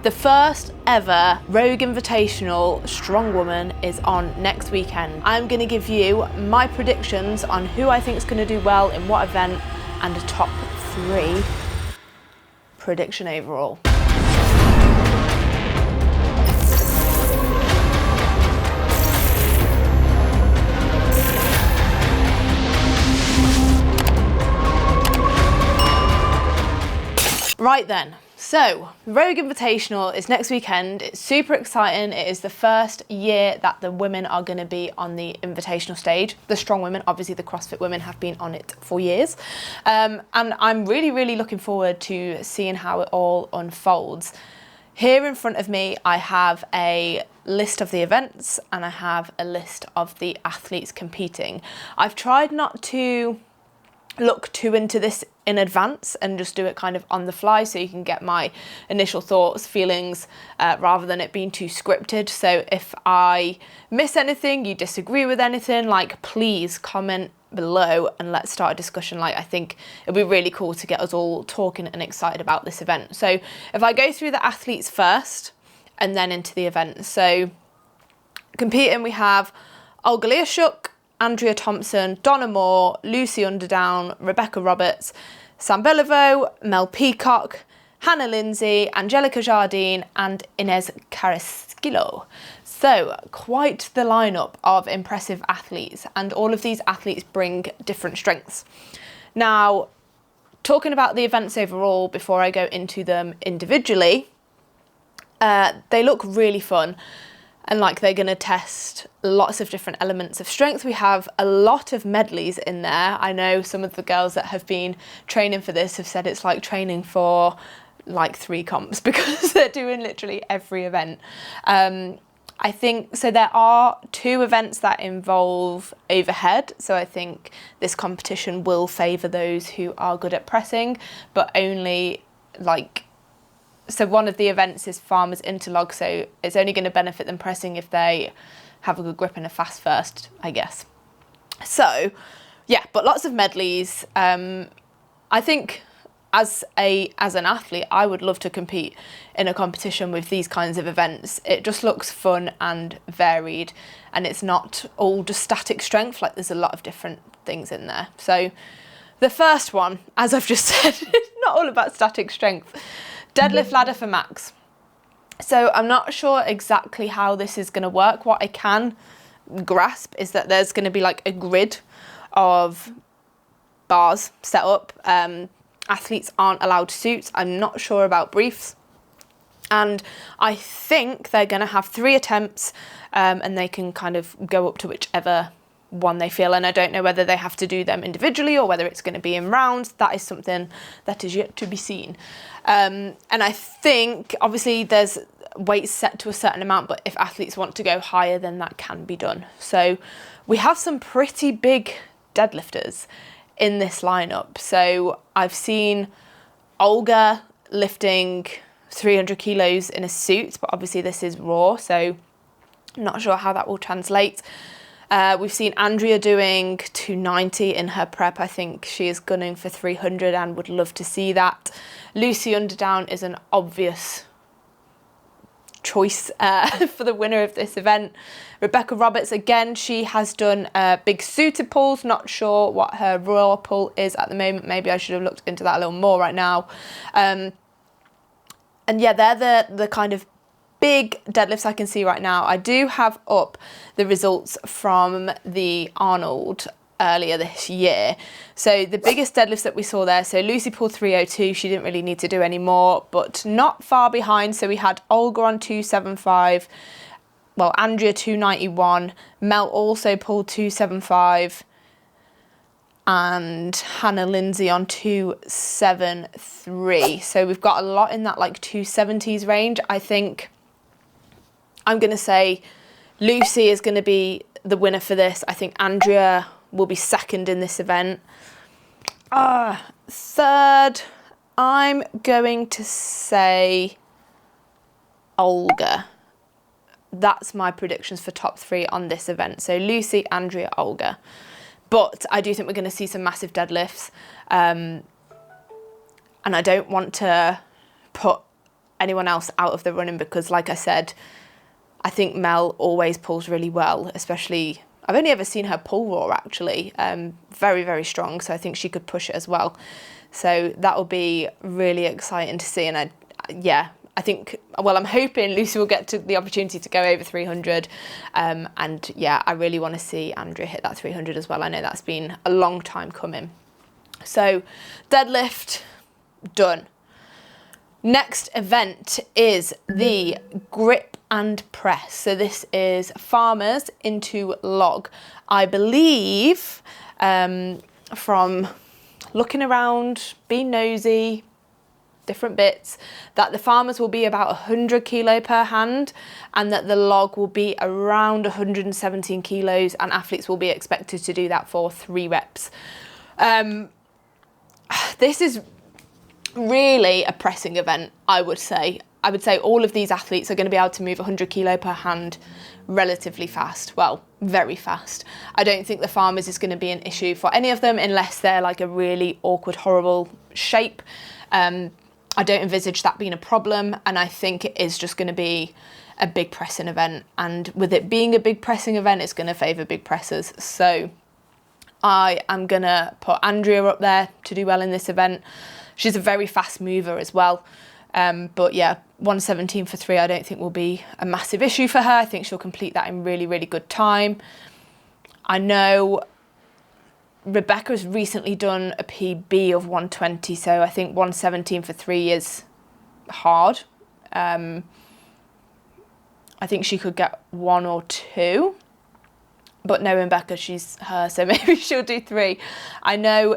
The first ever Rogue Invitational Strongwoman is on next weekend. I'm going to give you my predictions on who I think is going to do well in what event and a top 3 prediction overall. Right then, so Rogue Invitational is next weekend. It's super exciting. It is the first year that the women are going to be on the invitational stage. The strong women, obviously the CrossFit women, have been on it for years. And I'm really looking forward to seeing how it all unfolds. Here in front of me, I have a list of the events and I have a list of the athletes competing. I've tried not to look too into this in advance and just do it kind of on the fly so you can get my initial thoughts, feelings, rather than it being too scripted. So if I miss anything, you disagree with anything, like please comment below and let's start a discussion. Like I think it'd be really cool to get us all talking and excited about this event. So if I go through the athletes first and then into the event. So competing we have Olga Liashuk, Andrea Thompson, Donna Moore, Lucy Underdown, Rebecca Roberts, Sam Beliveau, Mel Peacock, Hannah Lindsay, Angelica Jardine and Inez Carrasquillo. So quite the lineup of impressive athletes, and all of these athletes bring different strengths. Now, talking about the events overall before I go into them individually, they look really fun. And like they're going to test lots of different elements of strength. We have a lot of medleys in there. I know some of the girls that have been training for this have said it's like training for like 3 comps because they're doing literally every event. I think, so there are 2 events that involve overhead. So I think this competition will favour those who are good at pressing, but only like, so one of the events is farmers interlog, so it's only going to benefit them pressing if they have a good grip and a fast first, I guess. So yeah, but lots of medleys. I think as an athlete, I would love to compete in a competition with these kinds of events. It just looks fun and varied, and it's not all just static strength. Like there's a lot of different things in there. So the first one, as I've just said, is not all about static strength. Deadlift ladder for max. So I'm not sure exactly how this is going to work. What I can grasp is that there's going to be like a grid of bars set up. Athletes aren't allowed suits. I'm not sure about briefs. And I think they're going to have 3 attempts and they can kind of go up to whichever one they feel, and I don't know whether they have to do them individually or whether it's going to be in rounds. That is something that is yet to be seen. And I think obviously there's weights set to a certain amount, but if athletes want to go higher, then that can be done. So we have some pretty big deadlifters in this lineup. So I've seen Olga lifting 300 kilos in a suit, but obviously this is raw, so I'm not sure how that will translate. We've seen Andrea doing 290 in her prep. I think she is gunning for 300 and would love to see that. Lucy Underdown is an obvious choice for the winner of this event. Rebecca Roberts, again, she has done big suited pulls. Not sure what her raw pull is at the moment. Maybe I should have looked into that a little more right now. And yeah, they're the kind of big deadlifts I can see right now. I do have up the results from the Arnold earlier this year. So the biggest deadlifts that we saw there, so Lucy pulled 302, she didn't really need to do any more, but not far behind. So we had Olga on 275, well, Andrea 291, Mel also pulled 275, and Hannah Lindsay on 273. So we've got a lot in that like 270s range. I think I'm going to say Lucy is going to be the winner for this. I think Andrea will be second in this event. Third, I'm going to say Olga. That's my predictions for top 3 on this event. So Lucy, Andrea, Olga. But I do think we're going to see some massive deadlifts. And I don't want to put anyone else out of the running, because like I said, I think Mel always pulls really well, especially, I've only ever seen her pull raw actually, very, very strong. So I think she could push it as well. So that will be really exciting to see. And I think, well, I'm hoping Lucy will get to the opportunity to go over 300. And yeah, I really want to see Andrea hit that 300 as well. I know that's been a long time coming. So deadlift, done. Next event is the grip and press. So this is farmers into log. I believe from looking around, being nosy, different bits, that the farmers will be about 100 kilo per hand and that the log will be around 117 kilos, and athletes will be expected to do that for 3 reps. This is really a pressing event, I would say. I would say all of these athletes are going to be able to move 100 kilo per hand relatively fast. Well, very fast. I don't think the farmers is going to be an issue for any of them unless they're like a really awkward, horrible shape. I don't envisage that being a problem, and I think it is just going to be a big pressing event. And with it being a big pressing event, it's going to favour big pressers. So I am going to put Andrea up there to do well in this event. She's a very fast mover as well. But yeah, 117 for 3 I don't think will be a massive issue for her. I think she'll complete that in really, really good time. I know Rebecca's recently done a PB of 120, so I think 117 for 3 is hard. I think she could get 1 or 2. But knowing Becca, she's her, so maybe she'll do 3. I know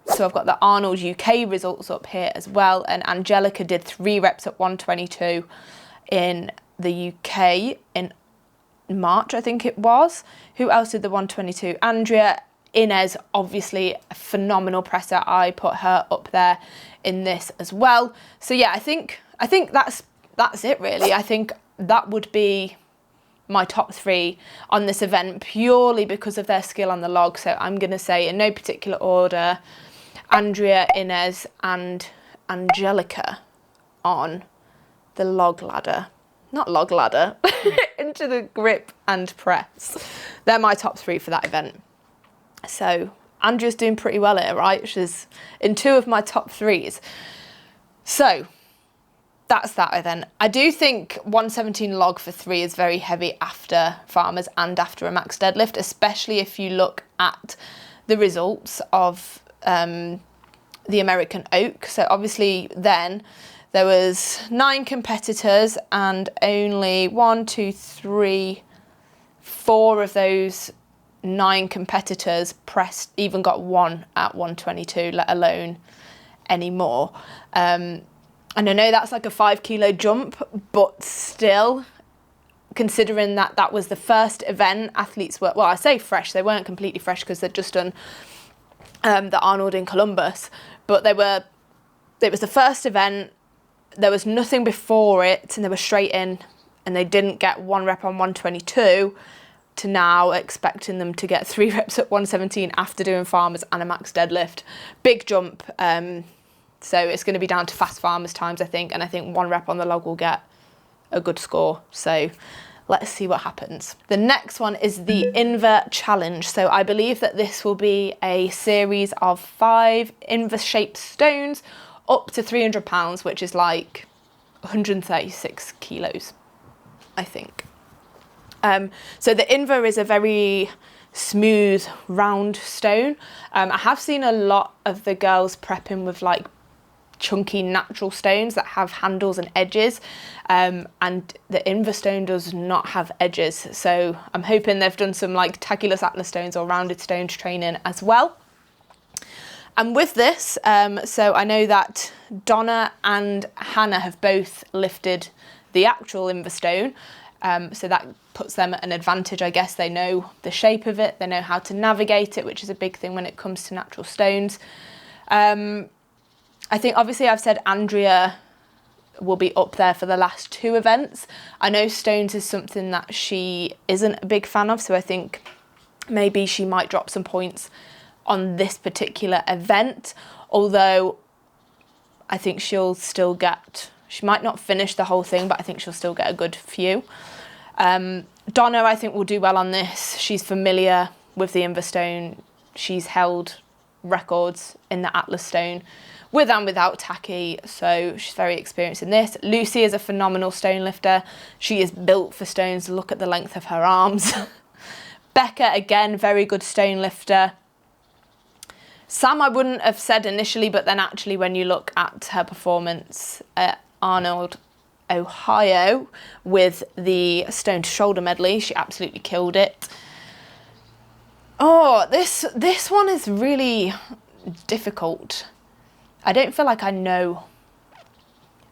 so I've got the Arnold UK results up here as well, and Angelica did 3 reps at 122 in the UK in March, I think it was. Who else did the 122? Andrea. Inez, obviously a phenomenal presser. I put her up there in this as well. So yeah, I think that's it really. I think that would be my top 3 on this event purely because of their skill on the log. So I'm going to say in no particular order, Andrea, Inez and Angelica on the log ladder. Not log ladder, into the grip and press. They're my top 3 for that event. So Andrea's doing pretty well at it, right? She's in 2 of my top 3s. So that's that event. I do think 117 log for 3 is very heavy after farmers and after a max deadlift, especially if you look at the results of the American Oak. So obviously then there was 9 competitors and only 4 of those 9 competitors even got 1 at 122, let alone any more. And I know that's like a 5 kilo jump, but still, considering that that was the first event, athletes were, well, I say fresh, they weren't completely fresh because they'd just done the Arnold in Columbus, but it was the first event, there was nothing before it, and they were straight in, and they didn't get 1 rep on 122, to now expecting them to get 3 reps at 117 after doing farmers and a max deadlift. Big jump. So it's going to be down to fast farmers times, I think, and I think 1 rep on the log will get a good score. So let's see what happens. The next one is the Inver challenge. So I believe that this will be a series of 5 Inver shaped stones up to 300 pounds, which is like 136 kilos, I think. So the Inver is a very smooth, round stone. I have seen a lot of the girls prepping with like chunky natural stones that have handles and edges, and the Inver stone does not have edges. So I'm hoping they've done some like tagulus atlas stones or rounded stones training as well. And with this, so I know that Donna and Hannah have both lifted the actual Inver stone. So that puts them at an advantage, I guess. They know the shape of it, they know how to navigate it, which is a big thing when it comes to natural stones. I think obviously I've said Andrea will be up there for the last 2 events. I know stones is something that she isn't a big fan of, so I think maybe she might drop some points on this particular event, although I think she'll still get, she might not finish the whole thing, but I think she'll still get a good few. Donna, I think, will do well on this. She's familiar with the Inver stone. She's held records in the Atlas stone with and without tacky, so she's very experienced in this. Lucy is a phenomenal stone lifter. She is built for stones. Look at the length of her arms. Becca, again, very good stone lifter. Sam, I wouldn't have said initially, but then actually when you look at her performance at Arnold, Ohio, with the stone to shoulder medley, she absolutely killed it. Oh, this one is really difficult. I don't feel like I know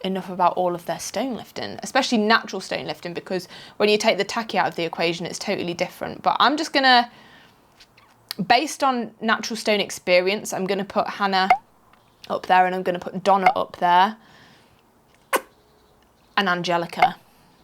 enough about all of their stone lifting, especially natural stone lifting, because when you take the tacky out of the equation, it's totally different. But I'm just gonna, based on natural stone experience, I'm gonna put Hannah up there, and I'm gonna put Donna up there, and Angelica,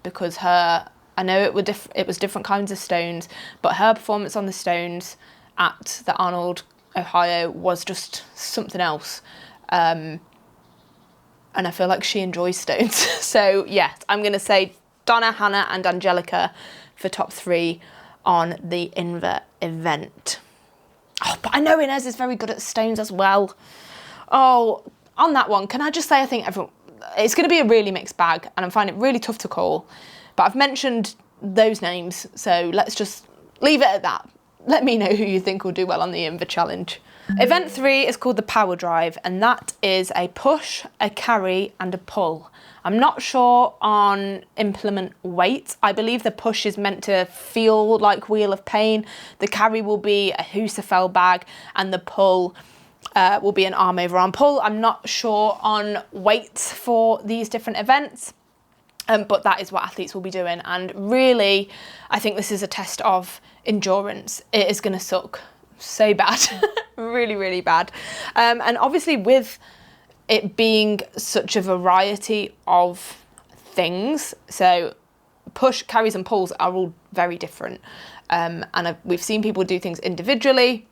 because her, I know it was different kinds of stones, but her performance on the stones at the Arnold, Ohio was just something else. And I feel like she enjoys stones. So yeah, I'm going to say Donna, Hannah and Angelica for top 3 on the Inver event. Oh, but I know Inez is very good at stones as well. Oh, on that one, can I just say I think it's going to be a really mixed bag, and I'm finding it really tough to call. But I've mentioned those names, so let's just leave it at that. Let me know who you think will do well on the Inver challenge. Event 3 is called the Power Drive, and that is a push, a carry and a pull. I'm not sure on implement weight. I believe the push is meant to feel like Wheel of Pain. The carry will be a Husafell bag, and the pull will be an arm over arm pull. I'm not sure on weights for these different events, but that is what athletes will be doing. And really, I think this is a test of endurance. It is going to suck so bad, really, really bad. And obviously with it being such a variety of things, so push, carries and pulls are all very different. And we've seen people do things individually,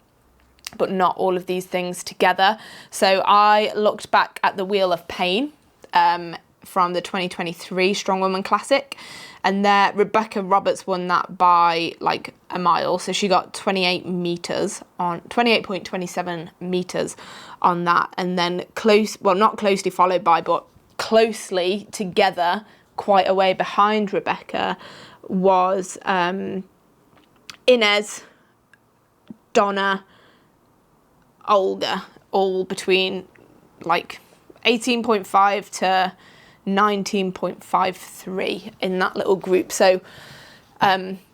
but not all of these things together. So I looked back at the Wheel of Pain from the 2023 Strongwoman Classic, and there Rebecca Roberts won that by like a mile. So she got 28.27 meters on that, and then not closely followed by, but closely together, quite a way behind Rebecca, was Inez, Donna, Olga, all between like 18.5 to 19.53 in that little group. So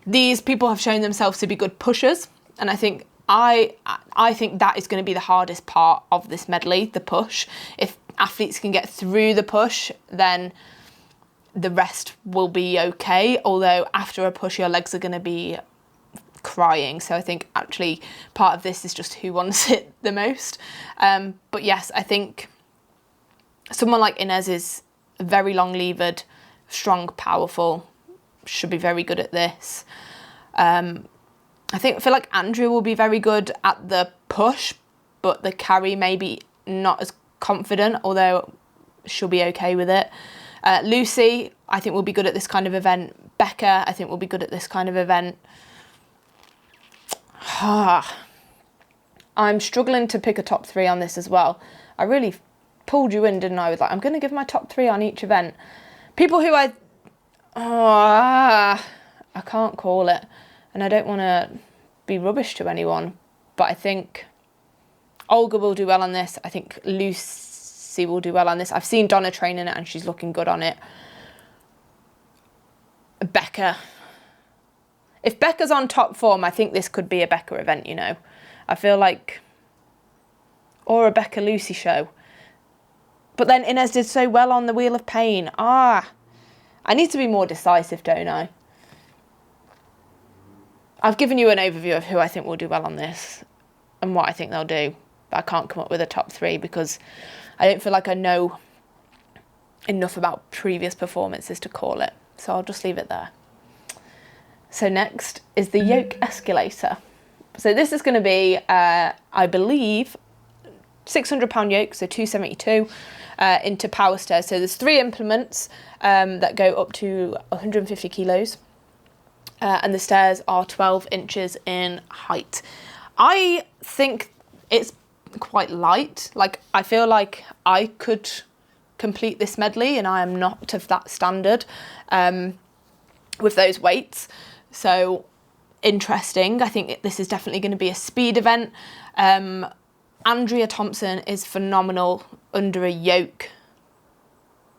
these people have shown themselves to be good pushers, and I think that is going to be the hardest part of this medley, the push. If athletes can get through the push, then the rest will be okay, although after a push your legs are going to be crying. So I think actually part of this is just who wants it the most. But yes, I think someone like Inez is very long levered, strong, powerful, should be very good at this. I feel like Andrea will be very good at the push, but the carry maybe not as confident, although she'll be okay with it. Lucy, I think, will be good at this kind of event. Becca, I think, will be good at this kind of event. I'm struggling to pick a top 3 on this as well. I really pulled you in, didn't I? With like, I'm going to give my top 3 on each event. People who I can't call it, and I don't want to be rubbish to anyone, but I think Olga will do well on this. I think Lucy will do well on this. I've seen Donna training it and she's looking good on it. Becca. If Becca's on top form, I think this could be a Becca event, you know. I feel like, or a Becca Lucy show. But then Inez did so well on the Wheel of Pain. I need to be more decisive, don't I? I've given you an overview of who I think will do well on this and what I think they'll do, but I can't come up with a top 3 because I don't feel like I know enough about previous performances to call it. So I'll just leave it there. So next is the Yoke escalator. So this is going to be, I believe, 600 pound yoke, so 272. into power stairs. So there's 3 implements that go up to 150 kilos. And the stairs are 12 inches in height. I think it's quite light. Like, I feel like I could complete this medley, and I am not of that standard with those weights. So interesting. I think this is definitely going to be a speed event. Andrea Thompson is phenomenal under a yoke,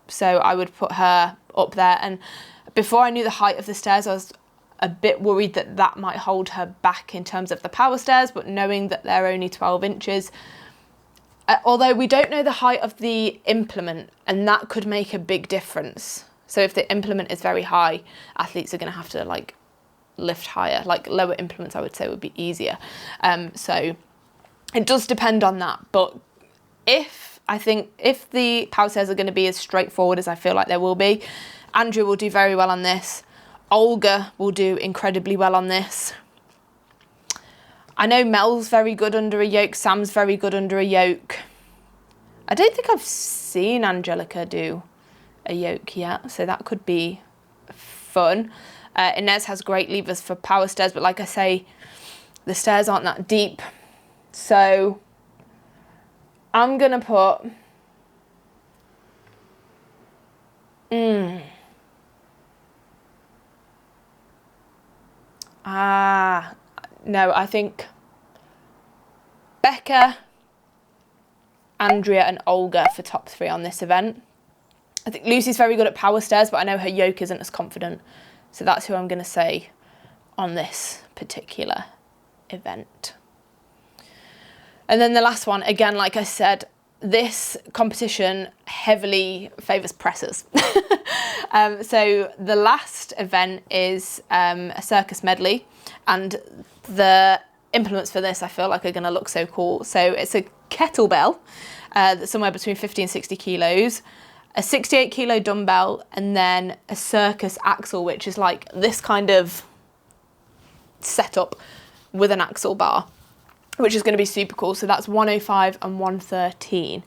so I would put her up there. And before I knew the height of the stairs, I was a bit worried that that might hold her back in terms of the power stairs, but knowing that they're only 12 inches, although we don't know the height of the implement, and that could make a big difference. So if the implement is very high, athletes are going to have to like lift higher. Like lower implements, I would say, would be easier. So it does depend on that. But if the power stairs are going to be as straightforward as I feel like they will be, Andrea will do very well on this. Olga will do incredibly well on this. I know Mel's very good under a yoke. Sam's very good under a yoke. I don't think I've seen Angelica do a yoke yet, so that could be fun. Inez has great levers for power stairs, but like I say, the stairs aren't that deep. So I'm going to put... No, I think Becca, Andrea and Olga for top 3 on this event. I think Lucy's very good at power stairs, but I know her yoke isn't as confident. So that's who I'm going to say on this particular event. And then the last one, again, like I said, this competition heavily favours pressers. So the last event is a circus medley, and the implements for this I feel like are going to look so cool. So it's a kettlebell that's somewhere between 50 and 60 kilos, a 68 kilo dumbbell, and then a circus axle, which is like this kind of setup with an axle bar, which is going to be super cool. So that's 105 and 113.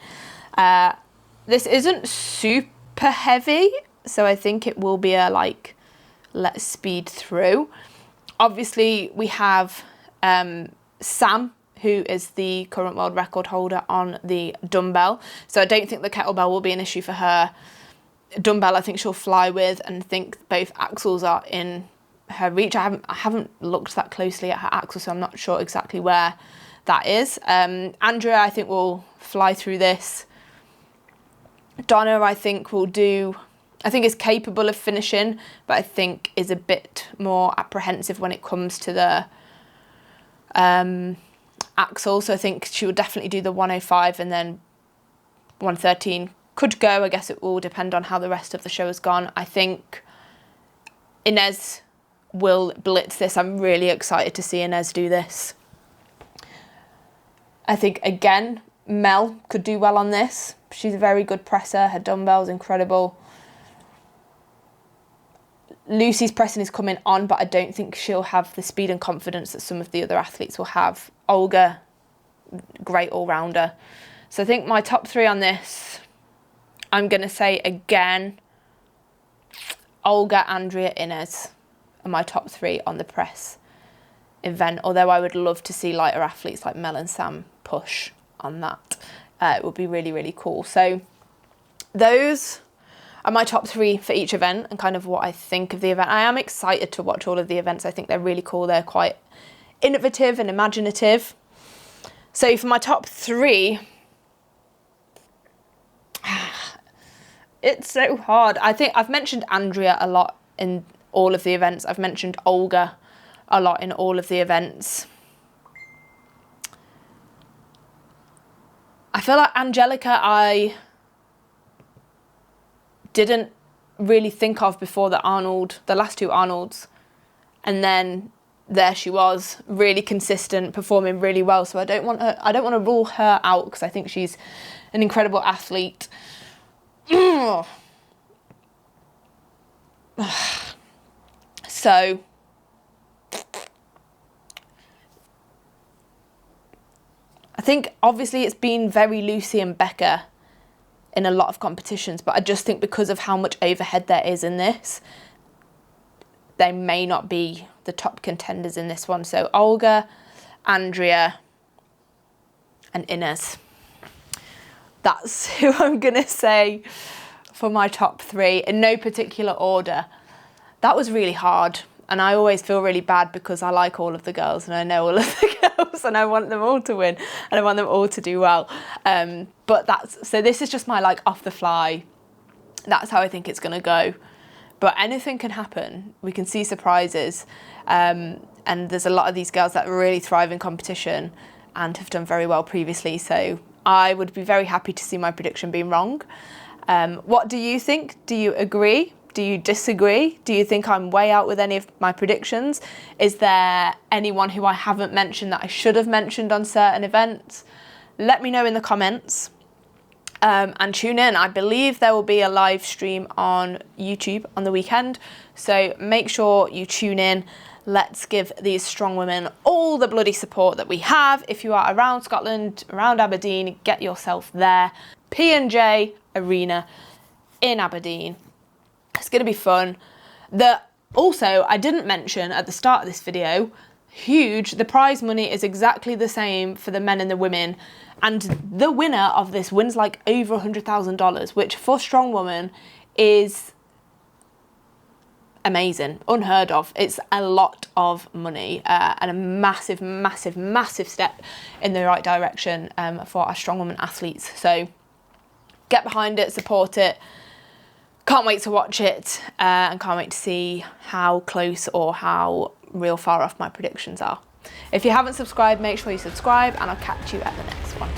This isn't super heavy, so I think it will be a like, let's speed through. Obviously we have Sam, who is the current world record holder on the dumbbell. So I don't think the kettlebell will be an issue for her. Dumbbell, I think she'll fly with, and think both axles are in her reach. I haven't looked that closely at her axle, so I'm not sure exactly where that is. Andrea, I think, will fly through this. Donna, I think, is capable of finishing, but I think is a bit more apprehensive when it comes to the axle. So I think she will definitely do the 105, and then 113 could go. I guess it will depend on how the rest of the show has gone. I think Inez will blitz this. I'm really excited to see Inez do this. I think, again, Mel could do well on this. She's a very good presser. Her dumbbell's incredible. Lucy's pressing is coming on, but I don't think she'll have the speed and confidence that some of the other athletes will have. Olga, great all-rounder. So I think my top 3 on this, I'm going to say again, Olga, Andrea, Inez are my top 3 on the press event, although I would love to see lighter athletes like Mel and Sam push on that. It would be really, really cool. So those are my top 3 for each event and kind of what I think of the event. I am excited to watch all of the events. I think they're really cool. They're quite innovative and imaginative. So for my top 3, it's so hard. I think I've mentioned Andrea a lot in all of the events. I've mentioned Olga a lot in all of the events. I feel like Angelica, I didn't really think of before the last 2 Arnolds, and then there she was, really consistent, performing really well. So I don't want to rule her out, because I think she's an incredible athlete. So I think obviously it's been very Lucy and Becca in a lot of competitions, but I just think because of how much overhead there is in this, they may not be the top contenders in this one. So Olga, Andrea, and Inez. That's who I'm gonna say for my top 3 in no particular order. That was really hard, and I always feel really bad because I like all of the girls and I know all of the girls and I want them all to win and I want them all to do well. So this is just my like off the fly. That's how I think it's gonna go. But anything can happen. We can see surprises. And there's a lot of these girls that really thrive in competition and have done very well previously. So I would be very happy to see my prediction being wrong. What do you think? Do you agree? Do you disagree? Do you think I'm way out with any of my predictions? Is there anyone who I haven't mentioned that I should have mentioned on certain events? Let me know in the comments. And tune in. I believe there will be a live stream on YouTube on the weekend. So make sure you tune in. Let's give these strong women all the bloody support that we have. If you are around Scotland, around Aberdeen, get yourself there. P&J Arena in Aberdeen. It's going to be fun. Also, I didn't mention at the start of this video, huge, the prize money is exactly the same for the men and the women. And the winner of this wins like over $100,000, which for strong woman is amazing, unheard of. It's a lot of money and a massive, massive, massive step in the right direction for our strong woman athletes. So get behind it, support it. Can't wait to watch it and can't wait to see how close or how real far off my predictions are. If you haven't subscribed, make sure you subscribe and I'll catch you at the next one.